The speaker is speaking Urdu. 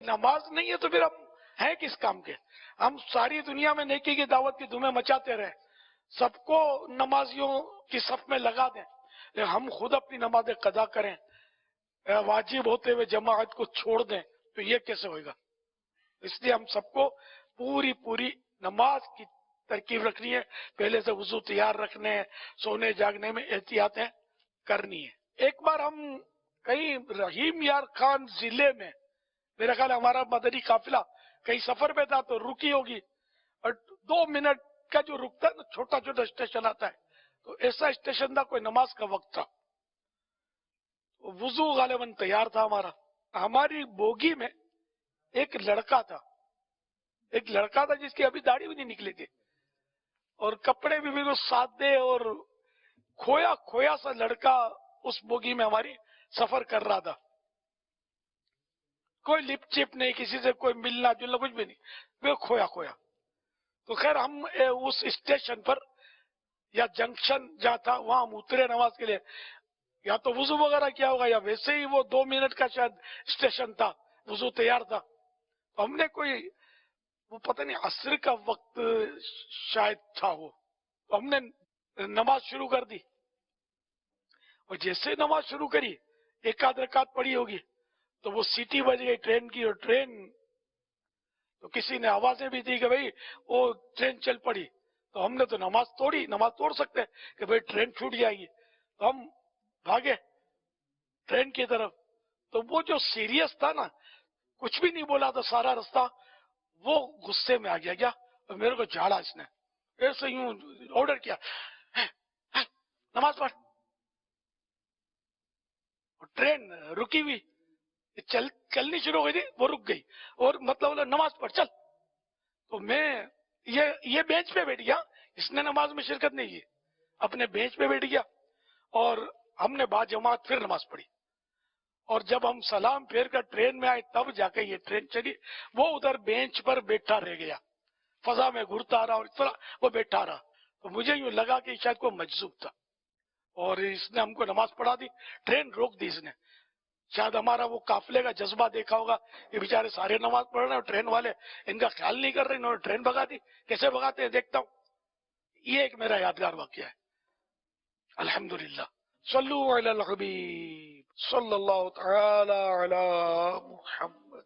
نماز نہیں ہے تو پھر ہم ہیں کس کام کے؟ ہم ساری دنیا میں نیکی کی دعوت کی دھومیں مچاتے رہیں، سب کو نمازیوں کی صف میں لگا دیں، لیکن ہم خود اپنی نمازیں قضا کریں، واجب ہوتے ہوئے جماعت کو چھوڑ دیں، تو یہ کیسے ہوئے گا؟ اس لیے ہم سب کو پوری نماز کی ترکیب رکھنی ہے، پہلے سے وضو تیار رکھنے ہیں، سونے جاگنے میں احتیاطیں کرنی ہے۔ ایک بار ہم کہیں رحیم یار خان ضلع میں، میرا خیال ہمارا مدنی قافلہ کہیں سفر پہ تھا تو رکی ہوگی، اور 2 منٹ کا جو رکتا ہے نا، چھوٹا اسٹیشن آتا ہے، تو ایسا اسٹیشن تھا، کوئی نماز کا وقت تھا، وضو غالباً تیار تھا ہماری بوگی میں ایک لڑکا تھا جس کی ابھی داڑھی بھی نہیں نکلی تھی، اور کپڑے بھی بالکل سادے، اور کھویا سا لڑکا اس بوگی میں ہماری سفر کر رہا تھا، کوئی لپ چپ نہیں، کسی سے کوئی ملنا جلنا کچھ بھی نہیں، بالکل کھویا۔ تو خیر ہم اس اسٹیشن پر یا جنکشن جہاں تھا وہاں ہم اترے نماز کے لیے، یا تو وضو وغیرہ کیا ہوگا یا ویسے ہی وہ 2 منٹ کا شاید اسٹیشن تھا، وضو تیار تھا، تو ہم نے وہ پتہ نہیں عصر کا وقت شاید تھا، تو ہم نے نماز شروع کر دی، اور جیسے نماز شروع کری، ایک آدھ رکعت پڑھی ہوگی، تو وہ سیٹی بج گئی ٹرین کی، اور ٹرین تو کسی نے آوازیں بھی دی کہ بھئی وہ ٹرین چل پڑی، تو ہم نے تو نماز توڑ سکتے کہ بھئی ٹرین چھوٹ جائے گی، تو ہم بھاگے ٹرین کی طرف، تو وہ جو سیریس تھا نا، کچھ بھی نہیں بولا تھا سارا رستہ، وہ غصے میں آ گیا اور میرے کو جھاڑا اس نے، ایسے یوں آرڈر کیا، نماز پڑھ، اور ٹرین رکی ہوئی، چلنی شروع ہو گئی تھی، وہ رک گئی، اور مطلب بولا نماز پڑھ چل، تو میں یہ بینچ پہ بیٹھ گیا، اس نے نماز میں شرکت نہیں کی، اپنے بینچ پہ بیٹھ گیا، اور ہم نے با جماعت پھر نماز پڑھی، اور جب ہم سلام پھیر کر ٹرین میں آئے تب جا کے یہ ٹرین چلی، وہ ادھر بینچ پر بیٹھا رہ گیا، فضا میں گھرتا رہا، اور اس طرح وہ بیٹھا رہا، تو مجھے یوں لگا کہ شاید کوئی مجذوب تھا، اور اس نے ہم کو نماز پڑھا دی، ٹرین روک دی اس نے، شاید ہمارا وہ قافلے کا جذبہ دیکھا ہوگا، یہ بیچارے سارے نماز پڑھ رہے ہیں اور ٹرین والے ان کا خیال نہیں کر رہے، انہوں نے ٹرین بھگا دی، کیسے بھگاتے ہیں دیکھتا ہوں۔ یہ ایک میرا یادگار واقعہ ہے، الحمدللہ۔ صلو علی الحبیب صلی اللہ تعالی علی محمد۔